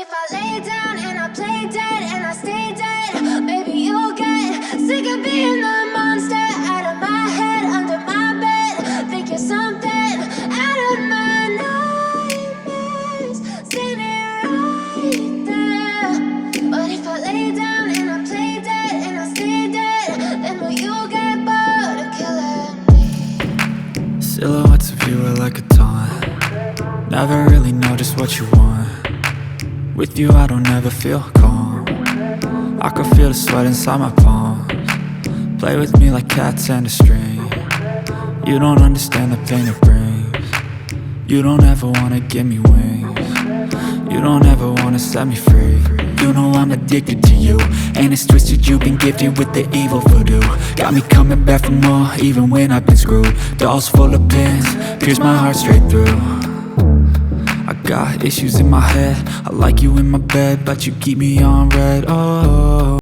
if I lay down and I play dead and I stay dead, maybe you'll get sick of being the monster out of my head, under my bed. Think you're something out of my nightmares, standing right there. But if I lay down and I play dead and I stay dead, then will you get bored of killing me? Silhouettes of you are like a taunt. Never really know just what you want. With you I don't ever feel calm. I can feel the sweat inside my palms. Play with me like cats and a string. You don't understand the pain it brings. You don't ever wanna give me wings. You don't ever wanna set me free. You know I'm addicted to you, and it's twisted, you've been gifted with the evil voodoo. Got me coming back for more, even when I've been screwed. Dolls full of pins, pierce my heart straight through. I got issues in my head, I like you in my bed, but you keep me on red, oh.